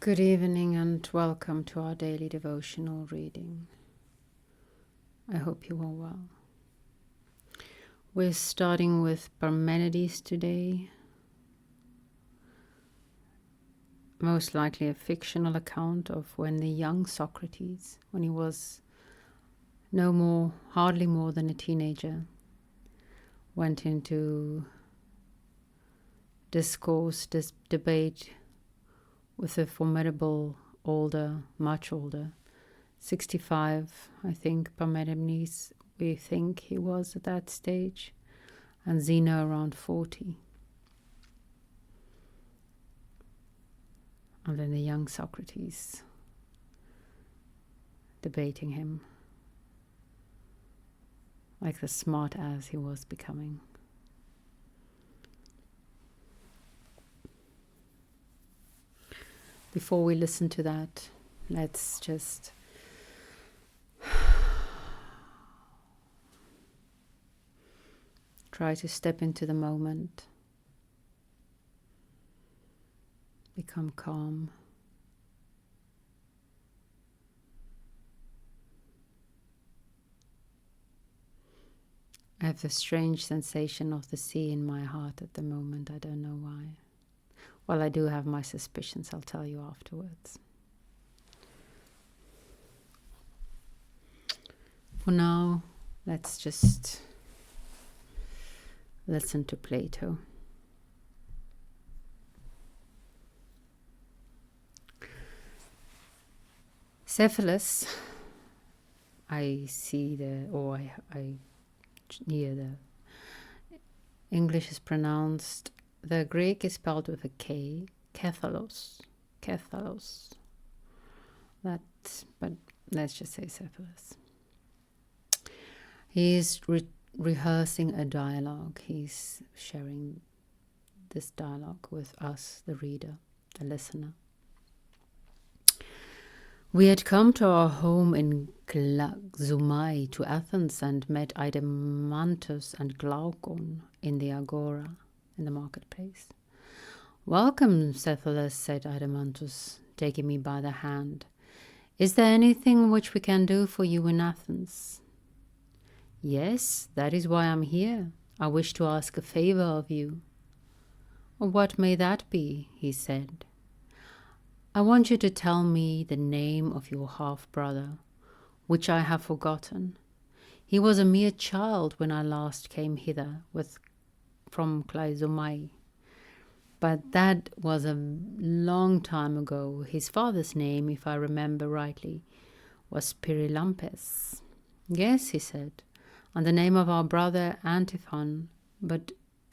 Good evening and welcome to our daily devotional reading. I hope you are well. We're starting with Parmenides today, most likely a fictional account of when the young Socrates, when he was hardly more than a teenager, went into debate with a formidable much older, 65, I think, Parmenides, we think he was at that stage, and Zeno around 40. And then the young Socrates debating him like the smart ass he was becoming. Before we listen to that, let's just try to step into the moment, become calm. I have the strange sensation of the sea in my heart at the moment. I don't know why. Well, I do have my suspicions. I'll tell you afterwards. For now, let's just listen to Plato. Cephalus, I hear the English is pronounced, the Greek is spelled with a K, Kethalos. But let's just say Cephalus. He is rehearsing a dialogue. He's sharing this dialogue with us, the reader, the listener. We had come to our home in Klaxumai to Athens and met Idamantus and Glaucon in the agora, in the marketplace. "Welcome, Cephalus," said Idamantus, taking me by the hand. "Is there anything which we can do for you in Athens?" "Yes, that is why I'm here. I wish to ask a favor of you." "What may that be?" he said. "I want you to tell me the name of your half-brother, which I have forgotten. He was a mere child when I last came hither from Klaizomai. But that was a long time ago. His father's name, if I remember rightly, was Pyrilampes." "Yes," he said, "and the name of our brother Antiphon. But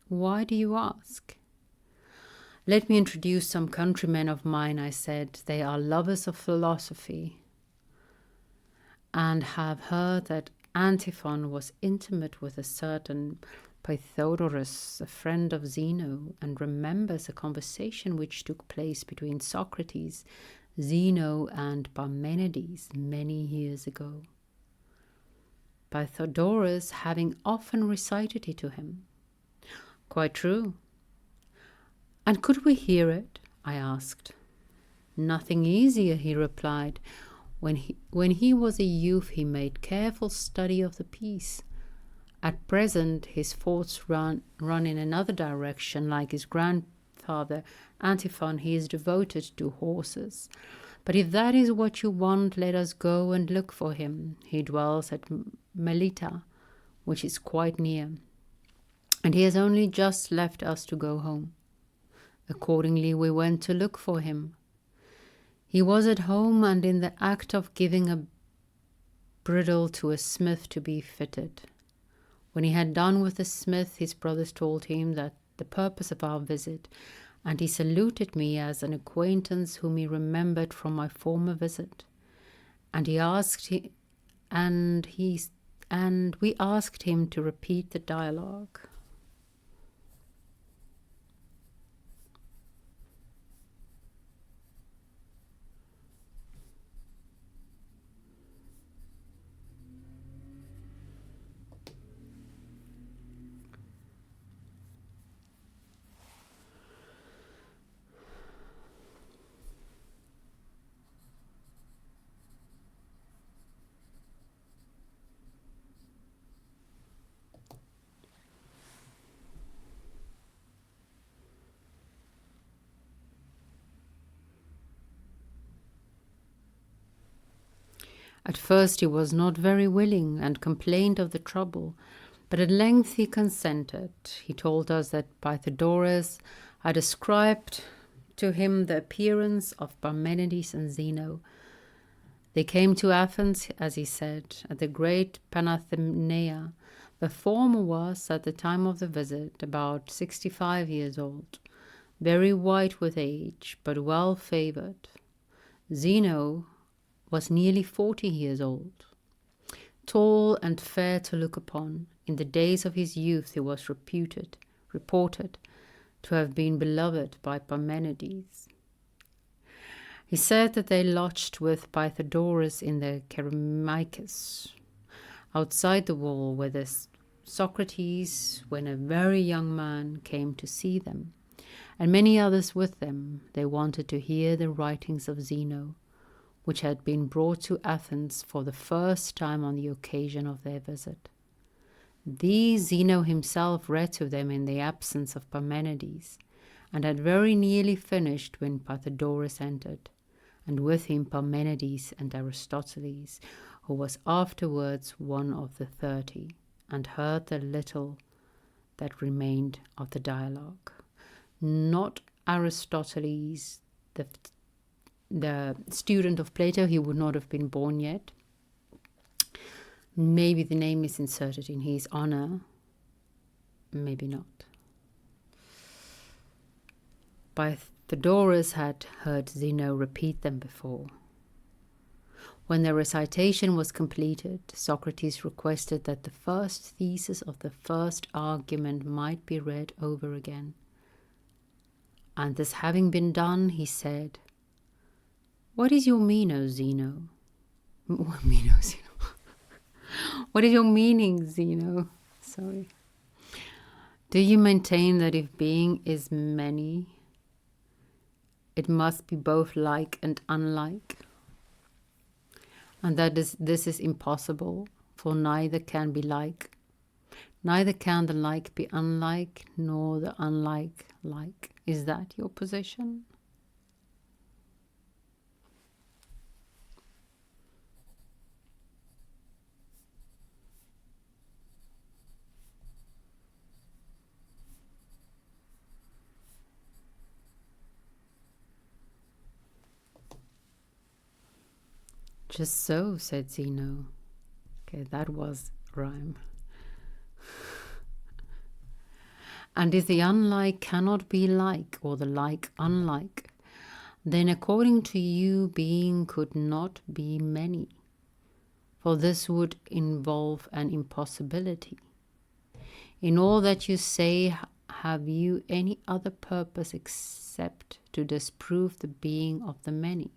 why do you ask?" "Let me introduce some countrymen of mine," I said. "They are lovers of philosophy and have heard that Antiphon was intimate with a certain Pythodorus, a friend of Zeno, and remembers a conversation which took place between Socrates, Zeno, and Parmenides many years ago, Pythodorus having often recited it to him." "Quite true." "And could we hear it?" I asked. "Nothing easier," he replied. When he was a youth, he made careful study of the piece. At present, his thoughts run in another direction. Like his grandfather Antiphon, he is devoted to horses. But if that is what you want, let us go and look for him. He dwells at Melita, which is quite near, and he has only just left us to go home. Accordingly, we went to look for him. He was at home and in the act of giving a bridle to a smith to be fitted. When he had done with the smith, his brothers told him that the purpose of our visit, and he saluted me as an acquaintance whom he remembered from my former visit. And we asked him to repeat the dialogue. At first he was not very willing and complained of the trouble, but at length he consented. He told us that Pythagoras had ascribed to him the appearance of Parmenides and Zeno. They came to Athens, as he said, at the great Panathenaea. The former was, at the time of the visit, about 65 years old, very white with age, but well favored. Zeno was nearly 40 years old. Tall and fair to look upon, in the days of his youth he was reported to have been beloved by Parmenides. He said that they lodged with Pythagoras in the Ceramicus, outside the wall where the Socrates, when a very young man, came to see them, and many others with them. They wanted to hear the writings of Zeno, which had been brought to Athens for the first time on the occasion of their visit. These Zeno himself read to them in the absence of Parmenides, and had very nearly finished when Pythagoras entered, and with him Parmenides and Aristoteles, who was afterwards one of the 30, and heard the little that remained of the dialogue. Not Aristoteles, the student of Plato. He would not have been born yet. Maybe the name is inserted in his honor, maybe not. Pythagoras had heard Zeno repeat them before. When the recitation was completed, Socrates requested that the first thesis of the first argument might be read over again. And this having been done, he said, "What is your meaning, Zeno? What is your meaning, Zeno? Sorry. Do you maintain that if being is many, it must be both like and unlike? And that this is impossible, for neither can be like. Neither can the like be unlike, nor the unlike like. Is that your position?" "Just so," said Zeno. Okay, that was rhyme. "And if the unlike cannot be like, or the like unlike, then according to you being could not be many, for this would involve an impossibility. In all that you say, have you any other purpose except to disprove the being of the many?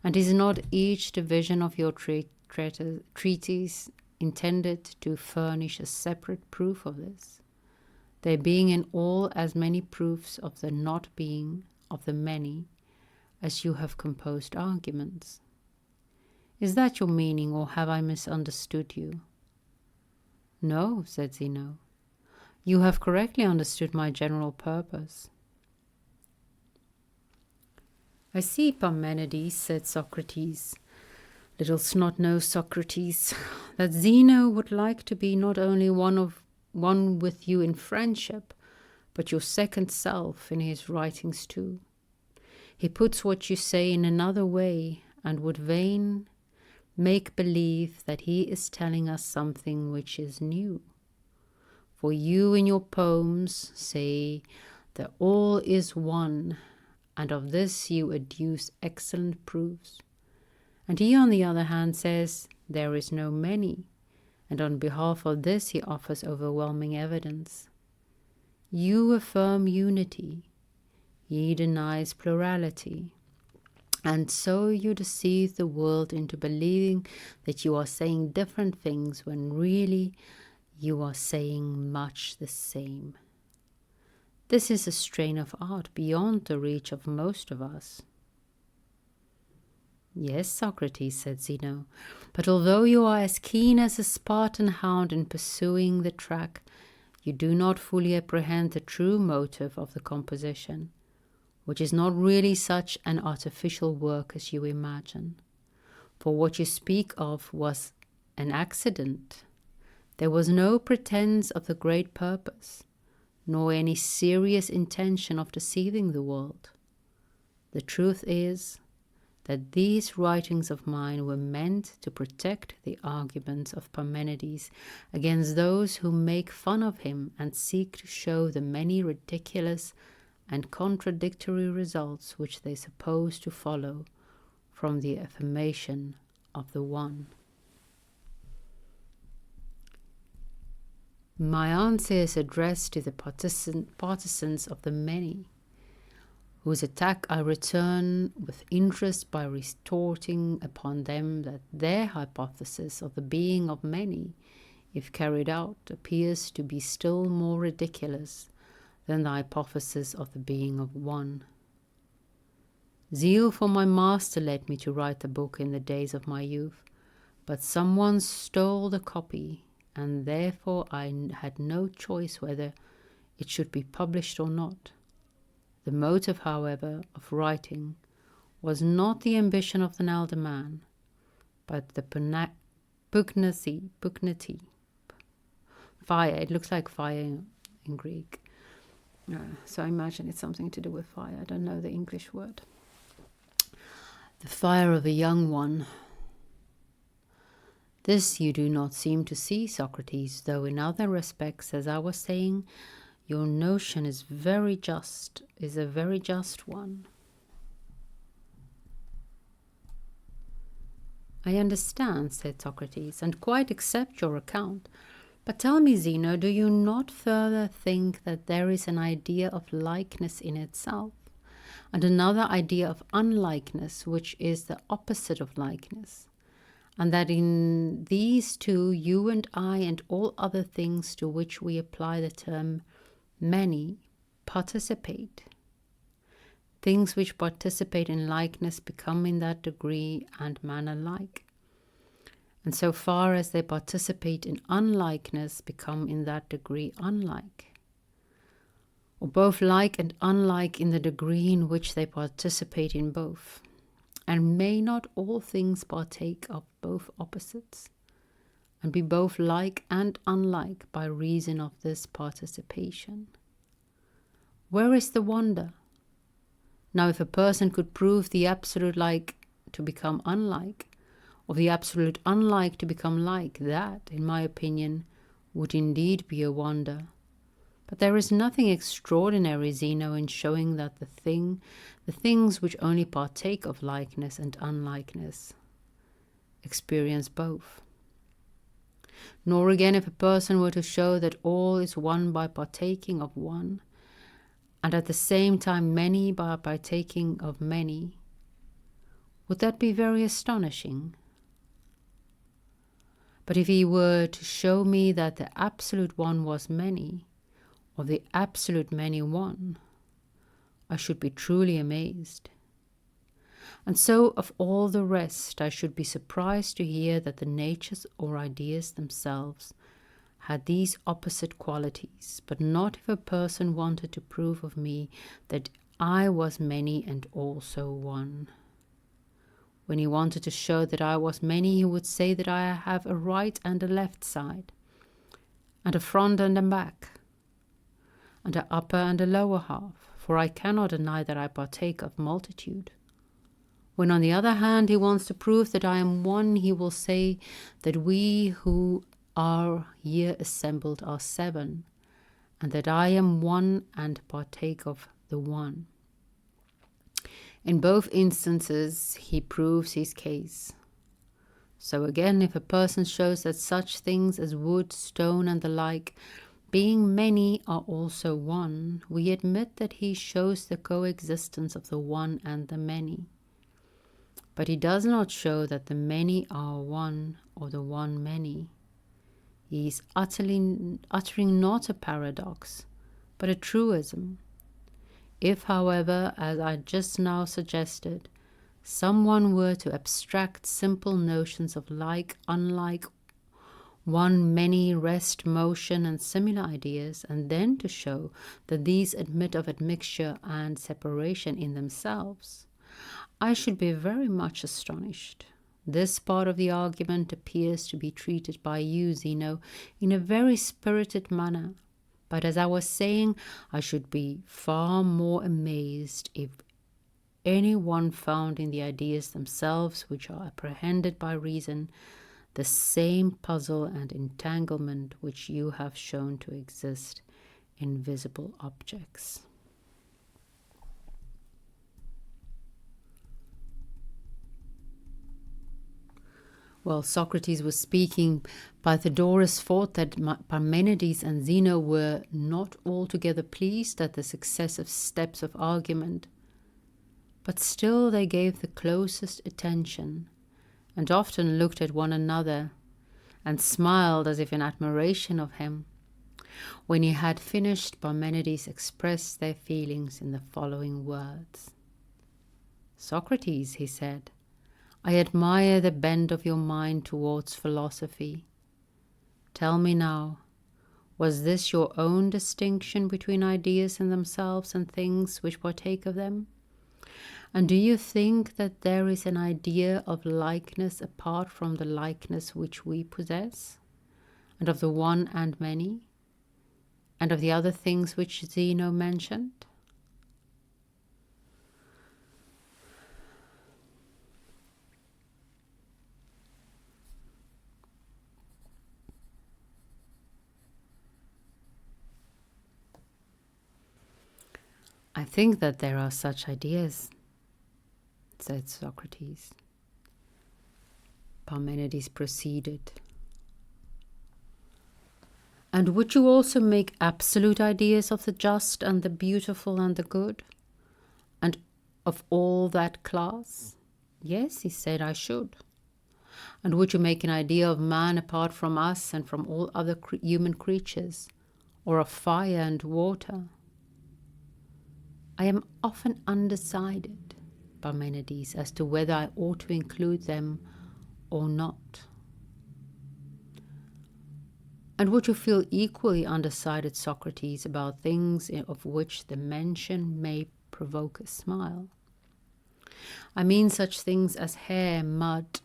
And is not each division of your treatise intended to furnish a separate proof of this, there being in all as many proofs of the not being of the many as you have composed arguments? Is that your meaning, or have I misunderstood you?" "No," said Zeno, "you have correctly understood my general purpose." "I see, Parmenides," said Socrates, little snot-nosed Socrates, "that Zeno would like to be not only one with you in friendship, but your second self in his writings too. He puts what you say in another way, and would vain make believe that he is telling us something which is new. For you in your poems say that all is one, and of this you adduce excellent proofs. And he, on the other hand, says there is no many, and on behalf of this he offers overwhelming evidence. You affirm unity, he denies plurality, and so you deceive the world into believing that you are saying different things when really you are saying much the same. This is a strain of art beyond the reach of most of us." "Yes, Socrates," said Zeno, "but although you are as keen as a Spartan hound in pursuing the track, you do not fully apprehend the true motive of the composition, which is not really such an artificial work as you imagine. For what you speak of was an accident. There was no pretense of the great purpose, nor any serious intention of deceiving the world. The truth is that these writings of mine were meant to protect the arguments of Parmenides against those who make fun of him and seek to show the many ridiculous and contradictory results which they suppose to follow from the affirmation of the one. My answer is addressed to the partisans of the many, whose attack I return with interest by retorting upon them that their hypothesis of the being of many, if carried out, appears to be still more ridiculous than the hypothesis of the being of one. Zeal for my master led me to write the book in the days of my youth, but someone stole the copy, and therefore I had no choice whether it should be published or not. The motive, however, of writing was not the ambition of an elder man, but the pugnacity, fire. It looks like fire in Greek. So I imagine it's something to do with fire. I don't know the English word. The fire of a young one. This you do not seem to see, Socrates, though in other respects, as I was saying, your notion is a very just one. I understand, said Socrates, and quite accept your account. But tell me, Zeno, do you not further think that there is an idea of likeness in itself, and another idea of unlikeness, which is the opposite of likeness, and that in these two you and I and all other things to which we apply the term many participate? Things which participate in likeness become in that degree and manner like, and so far as they participate in unlikeness become in that degree unlike, or both like and unlike in the degree in which they participate in both. And may not all things partake of both opposites, and be both like and unlike by reason of this participation? Where is the wonder? Now, if a person could prove the absolute like to become unlike, or the absolute unlike to become like, that, in my opinion, would indeed be a wonder. But there is nothing extraordinary, Zeno, in showing that the things which only partake of likeness and unlikeness experience both. Nor again, if a person were to show that all is one by partaking of one, and at the same time many by partaking of many, would that be very astonishing? But if he were to show me that the absolute one was many, or the absolute many one, I should be truly amazed. And so of all the rest, I should be surprised to hear that the natures or ideas themselves had these opposite qualities, but not if a person wanted to prove of me that I was many and also one. When he wanted to show that I was many, he would say that I have a right and a left side, and a front and a back, and an upper and a lower half, for I cannot deny that I partake of multitude. When on the other hand he wants to prove that I am one, he will say that we who are here assembled are seven, and that I am one and partake of the one. In both instances he proves his case. So again, if a person shows that such things as wood, stone, and the like, being many, are also one, we admit that he shows the coexistence of the one and the many. But he does not show that the many are one or the one many. He is uttering not a paradox, but a truism. If, however, as I just now suggested, someone were to abstract simple notions of like, unlike, one, many, rest, motion, and similar ideas, and then to show that these admit of admixture and separation in themselves, I should be very much astonished. This part of the argument appears to be treated by you, Zeno, in a very spirited manner. But as I was saying, I should be far more amazed if anyone found in the ideas themselves, which are apprehended by reason, the same puzzle and entanglement which you have shown to exist in visible objects. While Socrates was speaking, Pythagoras thought that Parmenides and Zeno were not altogether pleased at the successive steps of argument, but still they gave the closest attention, and often looked at one another, and smiled as if in admiration of him. When he had finished, Parmenides expressed their feelings in the following words. "Socrates," he said, "I admire the bent of your mind towards philosophy. Tell me now, was this your own distinction between ideas in themselves and things which partake of them? And do you think that there is an idea of likeness apart from the likeness which we possess, and of the one and many, and of the other things which Zeno mentioned?" "I think that there are such ideas," said Socrates. Parmenides proceeded. "And would you also make absolute ideas of the just and the beautiful and the good, and of all that class?" "Yes," he said, "I should." "And would you make an idea of man apart from us and from all other human creatures, or of fire and water?" "I am often undecided, Parmenides, as to whether I ought to include them or not." "And would you feel equally undecided, Socrates, about things of which the mention may provoke a smile? I mean such things as hair, mud,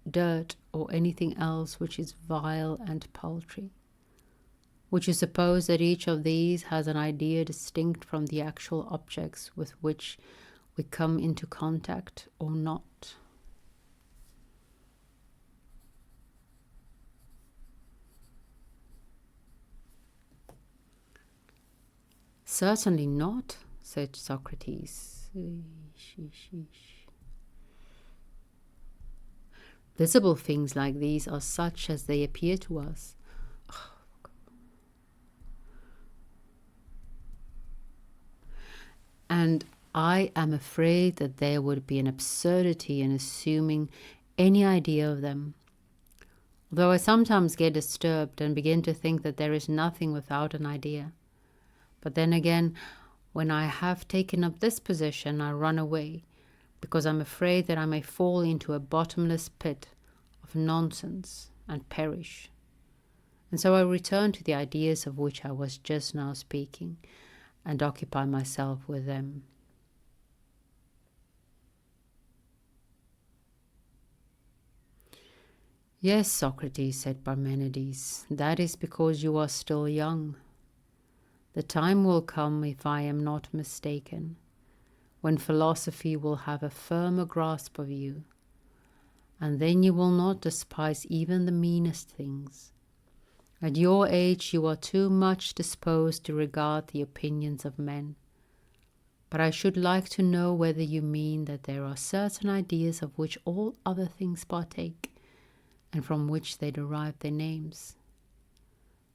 dirt, or anything else which is vile and paltry. Would you suppose that each of these has an idea distinct from the actual objects with which we come into contact or not?" "Certainly not," said Socrates. "Visible things like these are such as they appear to us. And I am afraid that there would be an absurdity in assuming any idea of them, although I sometimes get disturbed and begin to think that there is nothing without an idea. But then again, when I have taken up this position, I run away, because I'm afraid that I may fall into a bottomless pit of nonsense and perish. And so I return to the ideas of which I was just now speaking, and occupy myself with them." "Yes, Socrates," said Parmenides, "that is because you are still young. The time will come, if I am not mistaken, when philosophy will have a firmer grasp of you, and then you will not despise even the meanest things. At your age you are too much disposed to regard the opinions of men. But I should like to know whether you mean that there are certain ideas of which all other things partake, and from which they derive their names.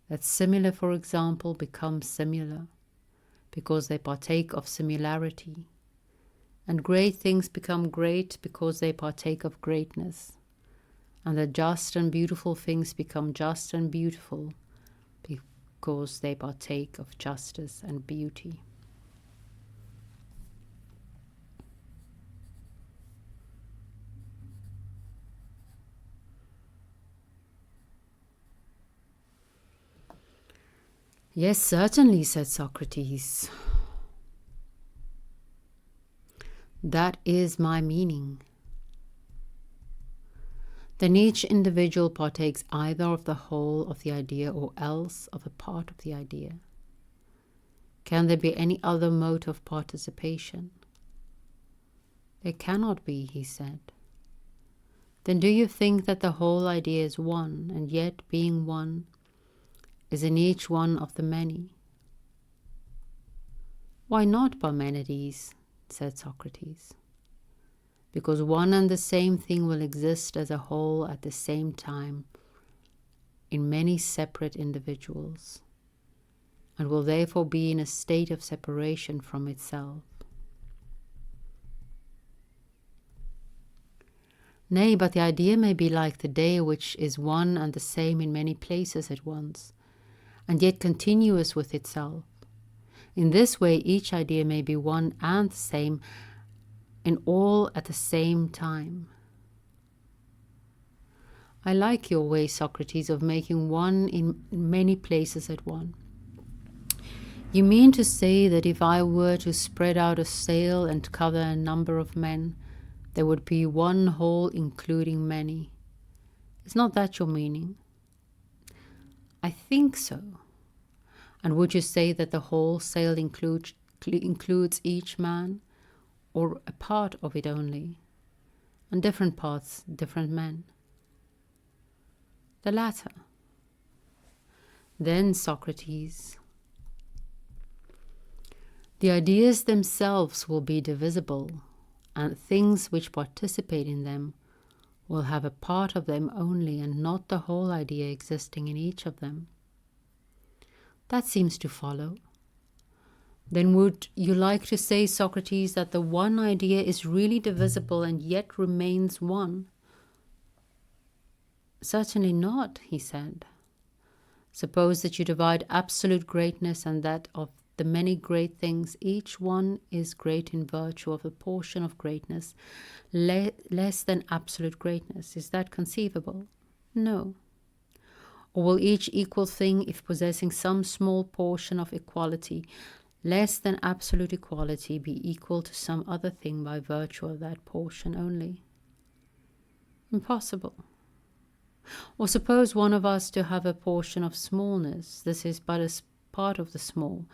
That similar, for example, becomes similar, because they partake of similarity, and great things become great because they partake of greatness, and the just and beautiful things become just and beautiful because they partake of justice and beauty." "Yes, certainly," said Socrates. "That is my meaning. then each individual partakes either of the whole of the idea or else of a part of the idea. Can there be any other mode of participation? There cannot be, he said. Then do you think that the whole idea is one, and yet being one is in each one of the many? Why not, Parmenides? Said Socrates. Because one and the same thing will exist as a whole at the same time in many separate individuals, and will therefore be in a state of separation from itself. Nay, but the idea may be like the day, which is one and the same in many places at once, and yet continuous with itself. In this way, each idea may be one and the same in all at the same time. I like your way, Socrates, of making one in many places at one. You mean to say that if I were to spread out a sail and cover a number of men, there would be one whole including many. Is not that your meaning? I think so. And would you say that the whole sail includes each man, or a part of it only, and different parts, different men? The latter. Then, Socrates, the ideas themselves will be divisible, and things which participate in them will have a part of them only, and not the whole idea existing in each of them. That seems to follow. Then would you like to say, Socrates, that the one idea is really divisible and yet remains one? Certainly not, he said. Suppose that you divide absolute greatness, and that of the many great things, each one is great in virtue of a portion of greatness less than absolute greatness. Is that conceivable? No. Or will each equal thing, if possessing some small portion of equality, less than absolute equality, be equal to some other thing by virtue of that portion only? Impossible. Or suppose one of us to have a portion of smallness. This is but a part of the small,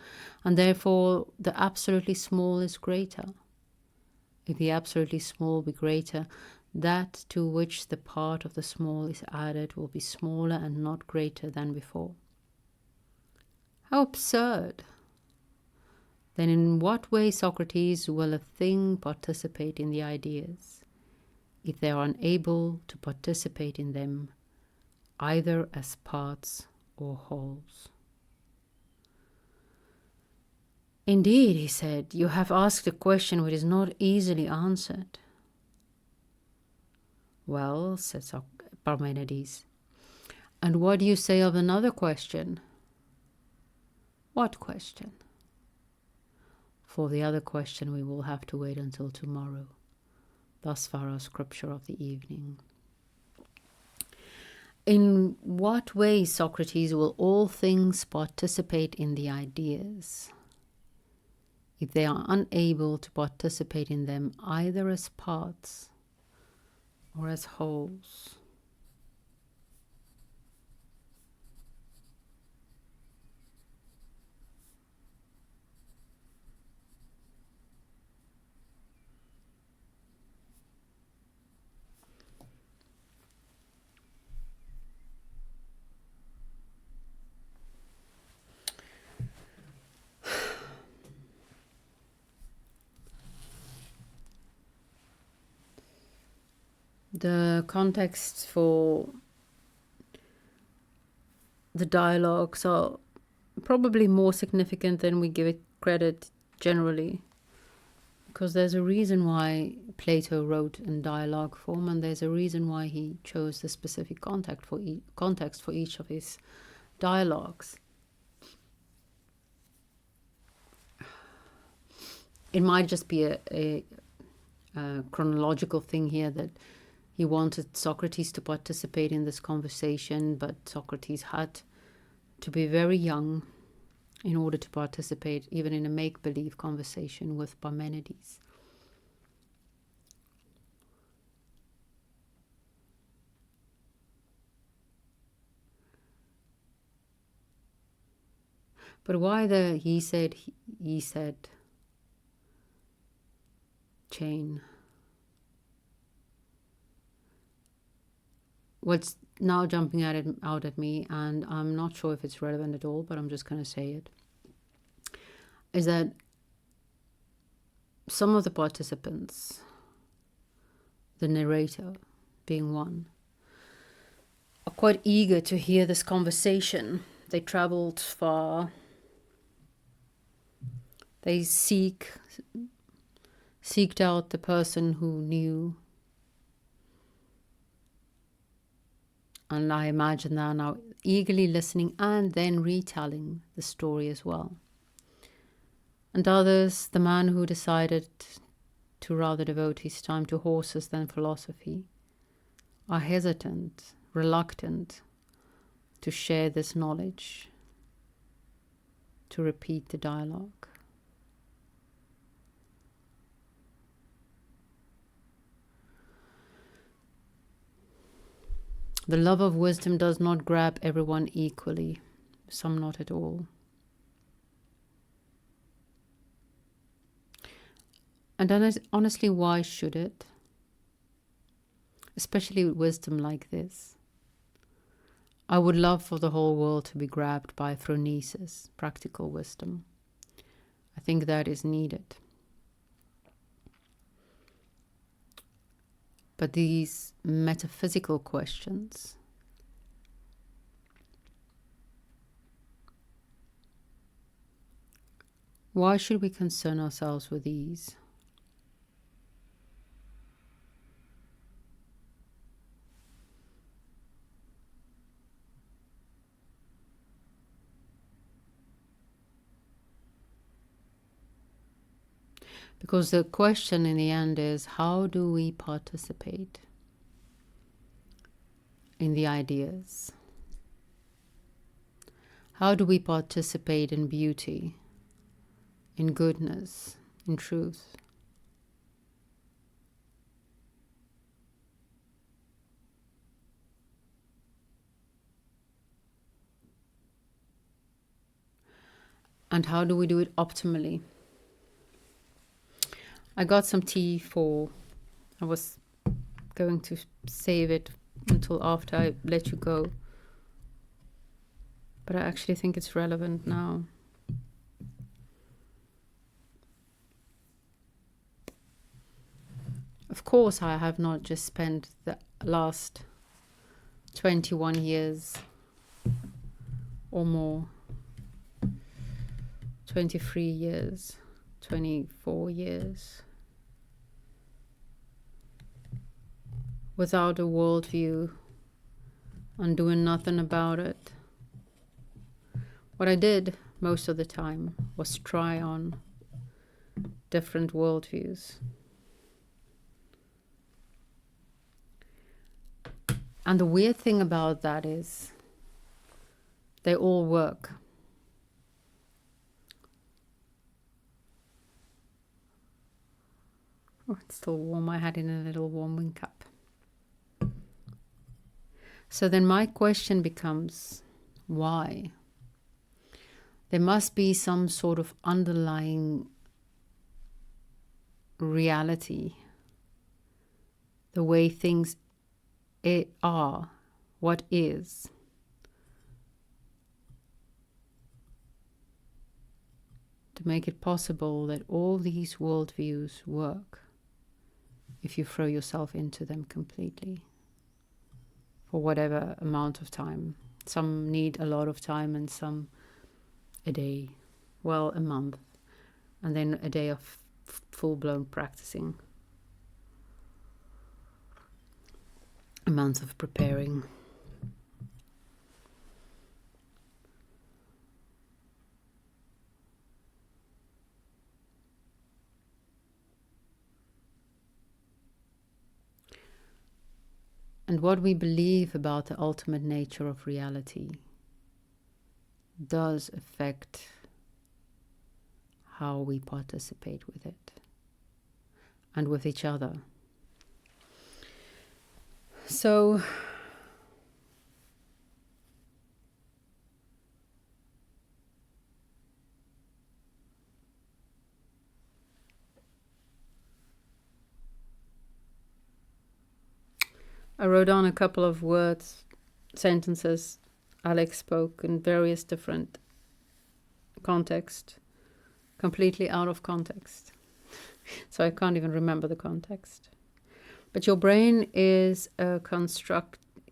and therefore the absolutely small is greater. If the absolutely small be greater, that to which the part of the small is added will be smaller and not greater than before. How absurd! Then in what way, Socrates, will a thing participate in the ideas, if they are unable to participate in them, either as parts or wholes? Indeed, he said, you have asked a question which is not easily answered. Well, said Parmenides, and what do you say of another question? What question? For the other question we will have to wait until tomorrow. Thus far our scripture of the evening. In what way, Socrates, will all things participate in the ideas, if they are unable to participate in them either as parts or as wholes? The context for the dialogues are probably more significant than we give it credit generally, because there's a reason why Plato wrote in dialogue form, and there's a reason why he chose the specific context for each of his dialogues. It might just be a chronological thing here, that he wanted Socrates to participate in this conversation, but Socrates had to be very young in order to participate even in a make-believe conversation with Parmenides. But why the he said chain? What's now jumping out at me, and I'm not sure if it's relevant at all, but I'm just going to say it, is that some of the participants, the narrator being one, are quite eager to hear this conversation. They traveled far. They seeked out the person who knew. And I imagine they're now eagerly listening and then retelling the story as well. And others, the man who decided to rather devote his time to horses than philosophy, are hesitant, reluctant to share this knowledge, to repeat the dialogue. The love of wisdom does not grab everyone equally, some not at all. And honestly, why should it? Especially with wisdom like this. I would love for the whole world to be grabbed by phronesis, practical wisdom. I think that is needed. But these metaphysical questions, why should we concern ourselves with these? Because the question in the end is, how do we participate in the ideas? How do we participate in beauty, in goodness, in truth? And how do we do it optimally? I got some tea I was going to save it until after I let you go. But I actually think it's relevant now. Of course, I have not just spent the last 21 years or more, 23 years, 24 years without a worldview and doing nothing about it. What I did most of the time was try on different worldviews. And the weird thing about that is they all work. Oh, it's still warm. I had it in a little warming cup. So then my question becomes, why? There must be some sort of underlying reality, the way things are, what is. To make it possible that all these worldviews work if you throw yourself into them completely for whatever amount of time. Some need a lot of time and some a day, well, a month, and then a day of full-blown practicing, a month of preparing. And what we believe about the ultimate nature of reality does affect how we participate with it and with each other. So I wrote down a couple of words, sentences Alex spoke in various different contexts, completely out of context. So I can't even remember the context. But your brain is constructing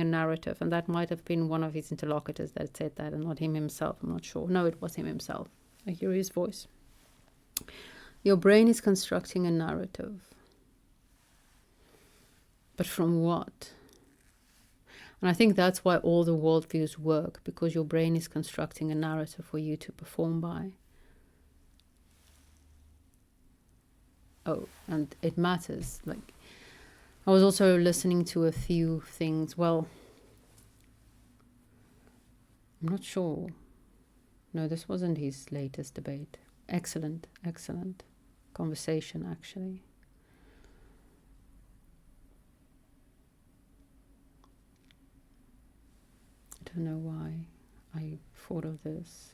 a narrative, and that might have been one of his interlocutors that said that, and not him himself. I'm not sure. No, it was him himself. I hear his voice. Your brain is constructing a narrative. But from what? And I think that's why all the worldviews work, because your brain is constructing a narrative for you to perform by. Oh, and it matters. Like, I was also listening to a few things. Well, I'm not sure. No, this wasn't his latest debate. Excellent conversation, actually. I don't know why I thought of this.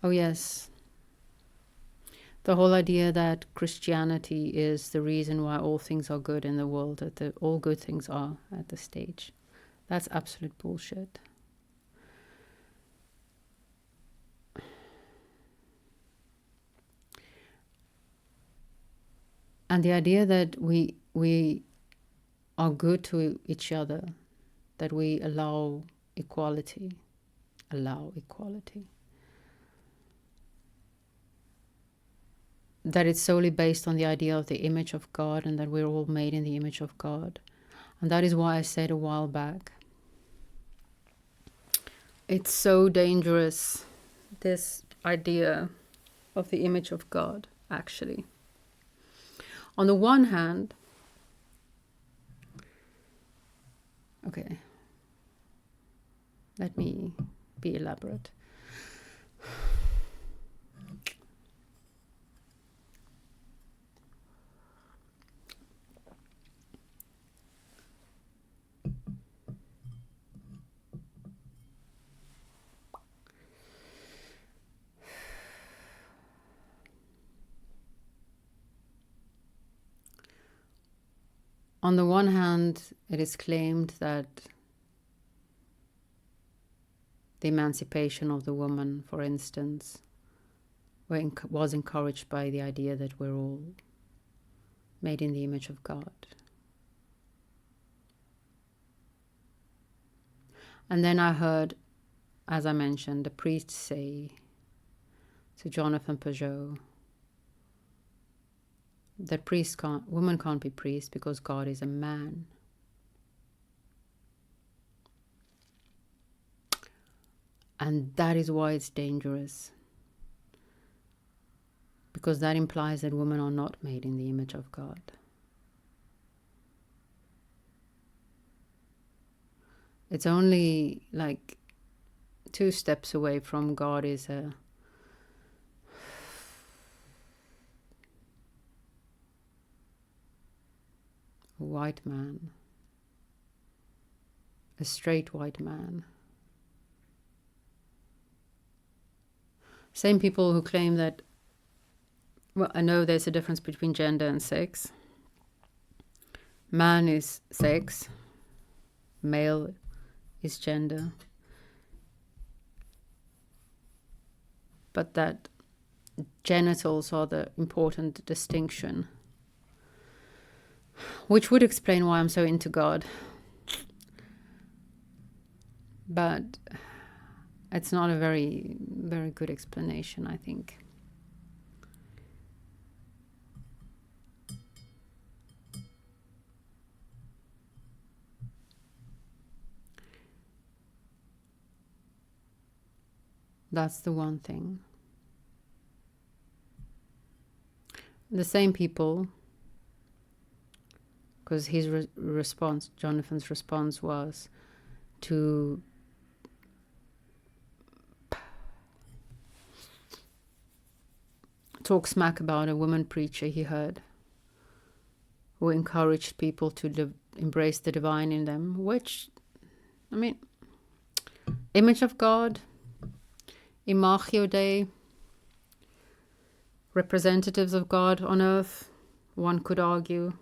Oh, yes. The whole idea that Christianity is the reason why all things are good in the world, that all good things are at this stage. That's absolute bullshit. And the idea that we are good to each other, that we allow equality, that it's solely based on the idea of the image of God, and that we're all made in the image of God. And that is why I said a while back, it's so dangerous, this idea of the image of God, actually. On the one hand, okay, let me be elaborate. On the one hand, it is claimed that the emancipation of the woman, for instance, was encouraged by the idea that we're all made in the image of God. And then I heard, as I mentioned, the priest say to Jonathan Peugeot that woman can't be priest because God is a man. And that is why it's dangerous. Because that implies that women are not made in the image of God. It's only like 2 steps away from God is a white man, a straight white man. Same people who claim that, well, I know there's a difference between gender and sex. Man is sex, male is gender. But that genitals are the important distinction, which would explain why I'm so into God. But it's not a very, very good explanation, I think. That's the one thing. The same people, because his response, Jonathan's response, was to talk smack about a woman preacher he heard who encouraged people to embrace the divine in them, which, I mean, image of God, Imago Dei, representatives of God on earth, one could argue.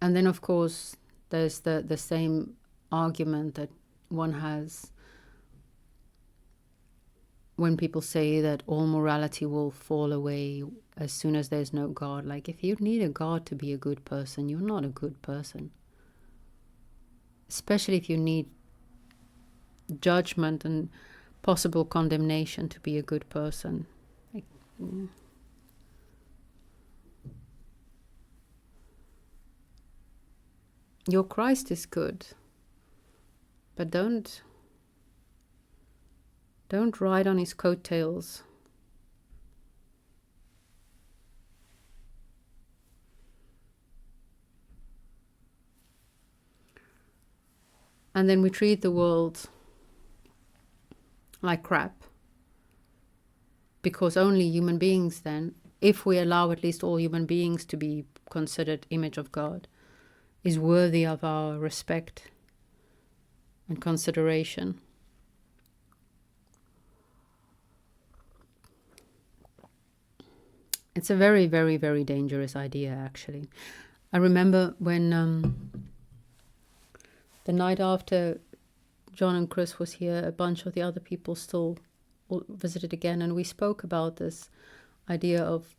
And then, of course, there's the same argument that one has when people say that all morality will fall away as soon as there's no God. Like, if you need a God to be a good person, you're not a good person. Especially if you need judgment and possible condemnation to be a good person. Like, yeah. Your Christ is good, but don't ride on his coattails. And then we treat the world like crap, because only human beings then, if we allow at least all human beings to be considered image of God, is worthy of our respect and consideration. It's a very, very, very dangerous idea, actually. I remember when the night after John and Chris was here, a bunch of the other people still visited again, and we spoke about this idea of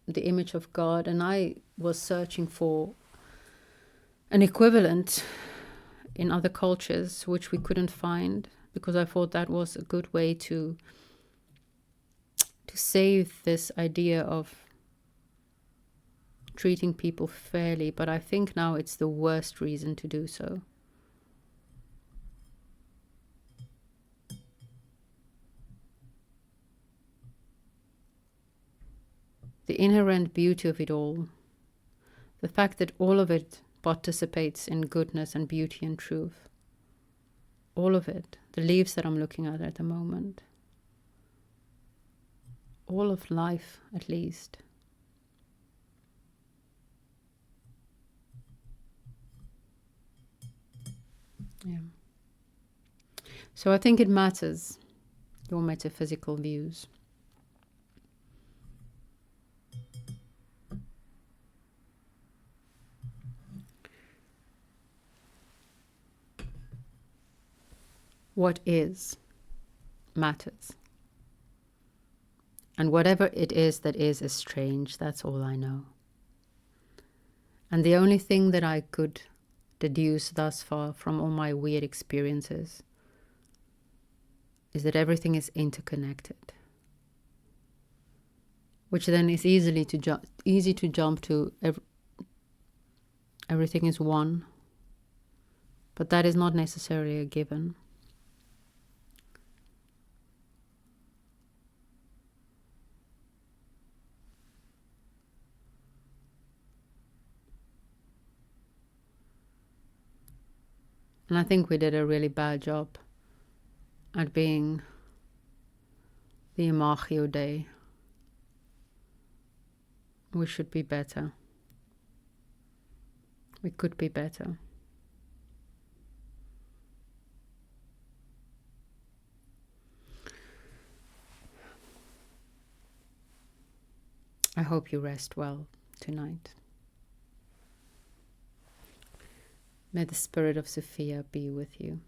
the image of God, and I was searching for an equivalent in other cultures, which we couldn't find, because I thought that was a good way to save this idea of treating people fairly, but I think now it's the worst reason to do so. The inherent beauty of it all, the fact that all of it participates in goodness and beauty and truth, all of it, the leaves that I'm looking at the moment, all of life at least. Yeah. So I think it matters, your metaphysical views. What is matters. And whatever it is that is strange, that's all I know. And the only thing that I could deduce thus far from all my weird experiences is that everything is interconnected, which then is easy to jump to everything is one, but that is not necessarily a given. And I think we did a really bad job at being the Imago Dei. We should be better. We could be better. I hope you rest well tonight. May the spirit of Sophia be with you.